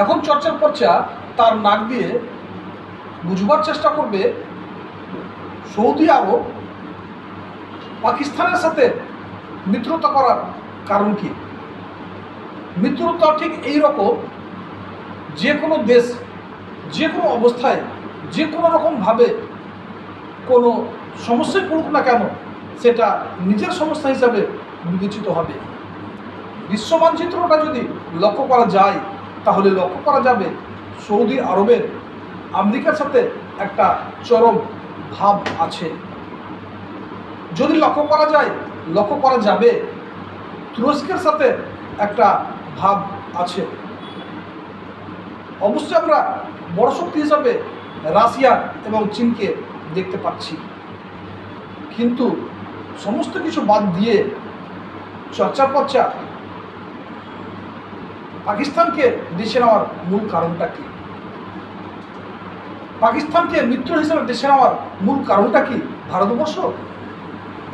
এখন চর্চার পর্চা তার নাক দিয়ে বুঝবার চেষ্টা করবে সৌদি আরব পাকিস্তানের সাথে মিত্রতা করার কারণ কি। মিত্রতা ঠিক এই রকম, যে কোনো দেশ যে কোনো অবস্থায় যে কোনো রকমভাবে কোনো সমস্যায় পড়ুক না কেন সেটা নিজের সমস্যা হিসাবে বিবেচিত হবে। বিশ্ব মানচিত্রটা যদি লক্ষ্য করা যায় তাহলে লক্ষ্য করা যাবে সৌদি আরবের আমেরিকার সাথে একটা চরম ভাব আছে। যদি লক্ষ্য করা যায়, লক্ষ্য করা যাবে তুরস্কের সাথে একটা ভাব আছে। অবশ্যই আমরা বড় শক্তি হিসাবে রাশিয়া এবং চীনকে দেখতে পাচ্ছি, কিন্তু সমস্ত কিছু বাদ দিয়ে চর্চার পর্চা পাকিস্তানকে দেশে নেওয়ার মূল কারণটা কি। পাকিস্তানকে মিত্র হিসেবে দেশে নেওয়ার মূল কারণটা কি? ভারতবর্ষ।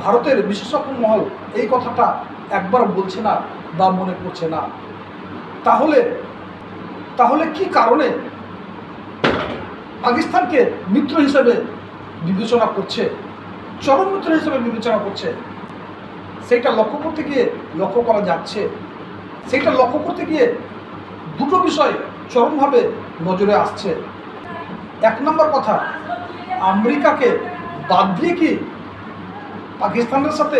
ভারতের বিশেষজ্ঞ মহল এই কথাটা একবার বলছে না বা মনে করছে না। তাহলে কি কারণে পাকিস্তানকে মিত্র হিসেবে বিবেচনা করছে, চরম মিত্র হিসেবে বিবেচনা করছে? সেইটা লক্ষ্য করতে গিয়ে লক্ষ্য করা যাচ্ছে, সেইটা লক্ষ্য করতে গিয়ে দুটো বিষয় চরমভাবে নজরে আসছে। এক নম্বর কথা, আমেরিকাকে বাদ দিয়ে কি পাকিস্তানের সাথে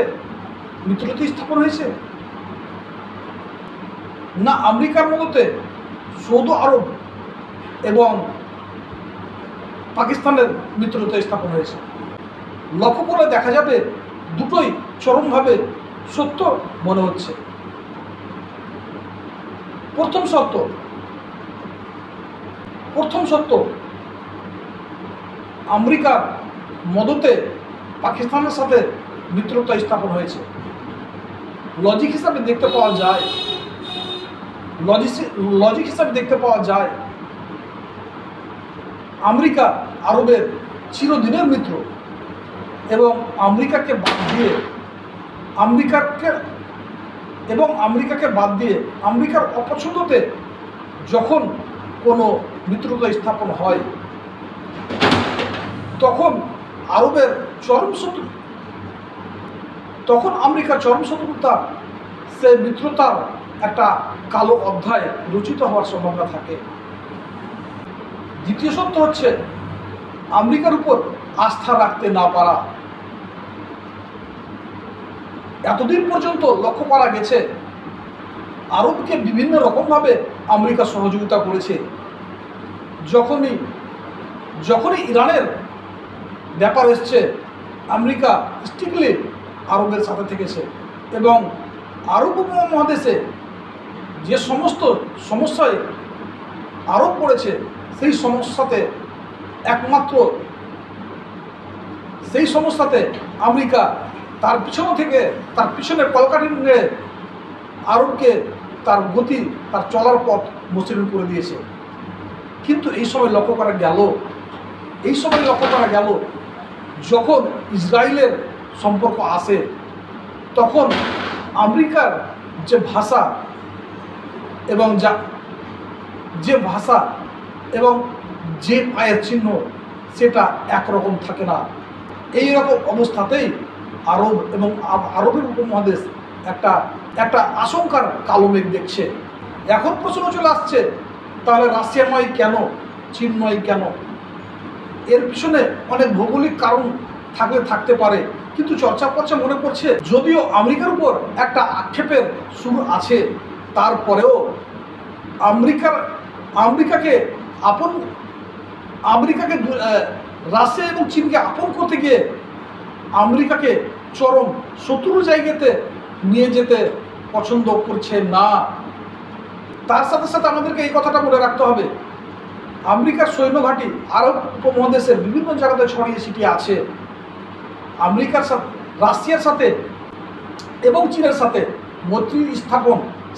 মিত্রতা স্থাপন হয়েছে? না আমেরিকার মধ্যে সৌদি আরব এবং পাকিস্তানের মিত্রতা স্থাপন হয়েছে? লক্ষ্য করে দেখা যাবে দুটোই চরমভাবে সত্য মনে হচ্ছে। প্রথম সত্য আমেরিকার মদতে পাকিস্তানের সাথে মিত্রতা স্থাপন হয়েছে। লজিক হিসাবে দেখতে পাওয়া যায় আমেরিকা আরবের চিরদিনের মিত্র, এবং আমেরিকাকে বাদ দিয়ে আমেরিকার অপছন্দতে যখন কোনো মিত্রতা স্থাপন হয় তখন আমেরিকার চরম শত্রুতা, সে মিত্রতার একটা কালো অধ্যায় রচিত হওয়ার সম্ভাবনা থাকে। দ্বিতীয় সত্য হচ্ছে আমেরিকার উপর আস্থা রাখতে না পারা। এতদিন পর্যন্ত লক্ষ্য করা গেছে আরবকে বিভিন্ন রকমভাবে আমেরিকা সহযোগিতা করেছে। যখনই ইরানের ব্যাপার এসছে আমেরিকা স্ট্রিক্টলি আরবের সাথে থেকেছে, এবং আরব উপমহাদেশে যে সমস্ত সমস্যায় আরব পড়েছে সেই সমস্যাতে আমেরিকা তার পিছনে কলকাঠি নিয়ে আরবকে তার গতি, তার চলার পথ মসৃণ করে দিয়েছে। কিন্তু এই সময় লক্ষ্য করা গেল যখন ইসরায়েলের সম্পর্ক আসে তখন আমেরিকার যে ভাষা এবং যে পায়ের চিহ্ন সেটা একরকম থাকে না। এই রকম অবস্থাতেই আরবের উপমহাদেশ একটা আশঙ্কার কালো মেঘ দেখছে। এখন প্রশ্ন চলে আসছে, তাহলে রাশিয়া নয় কেন, চীন নয় কেন? এর পিছনে অনেক ভৌগোলিক কারণ থাকতে পারে, কিন্তু চর্চা মনে করছে যদিও আমেরিকার উপর একটা আক্ষেপের সুর আছে, তারপরেও রাশিয়া এবং চীনকে আপন করতে গিয়ে আমেরিকাকে চরম শত্রুর জায়গাতে নিয়ে যেতে পছন্দ করছে না। তার সাথে সাথে আমাদেরকে এই কথাটা মনে রাখতে হবে, আমেরিকার সৈন্যঘাঁটি আরব উপমহাদেশের বিভিন্ন জায়গাতে ছড়িয়ে ছিটিয়ে আছে। রাশিয়ার সাথে এবং চীনের সাথে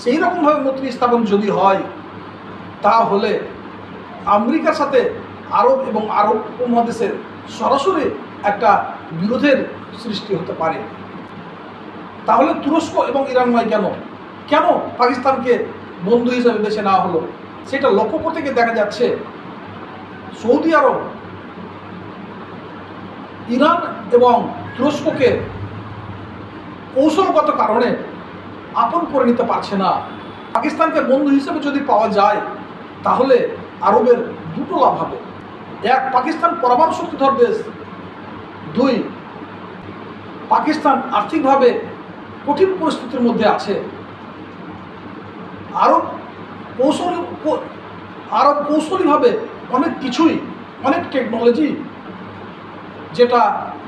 সেই রকমভাবে মৈত্রী স্থাপন যদি হয়, তাহলে আমেরিকার সাথে আরব এবং আরব উপমহাদেশের সরাসরি একটা বিরোধের সৃষ্টি হতে পারে। তাহলে তুরস্ক এবং ইরান নয় কেন পাকিস্তানকে বন্ধু হিসেবে বেছে নেওয়া হলো? সেটা লক্ষ্য করতে গিয়ে দেখা যাচ্ছে সৌদি আরব ইরান এবং তুরস্ককে কৌশলগত কারণে আপন করে নিতে পারছে না। পাকিস্তানকে বন্ধু হিসেবে যদি পাওয়া যায় তাহলে আরবের দুটো লাভ হবে। এক, পাকিস্তান পরমাণু শক্তিধর দেশ। দুই, পাকিস্তান আর্থিকভাবে কঠিন পরিস্থিতির মধ্যে আছে। আরব কৌশলীভাবে অনেক কিছুই, অনেক টেকনোলজি যেটা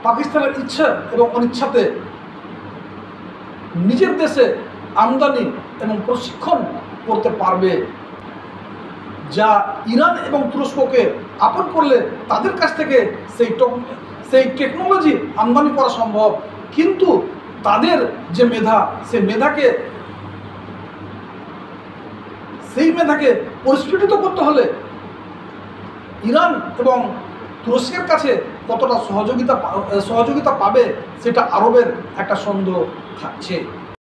পাকিস্তানের ইচ্ছা এবং অনিচ্ছাতে নিজের দেশে আমদানি এবং প্রশিক্ষণ করতে পারবে, যা ইরান এবং তুরস্ককে আপন করলে তাদের কাছ থেকে সেই টেকনোলজি আমদানি করা সম্ভব। কিন্তু তাদের যে মেধা, সেই মেধাকে পরিস্ফুটিত করতে হলে ইরান এবং তুরস্কের কাছে কতটা সহযোগিতা পাবে সেটা আরবের একটা সন্দেহ থাকছে।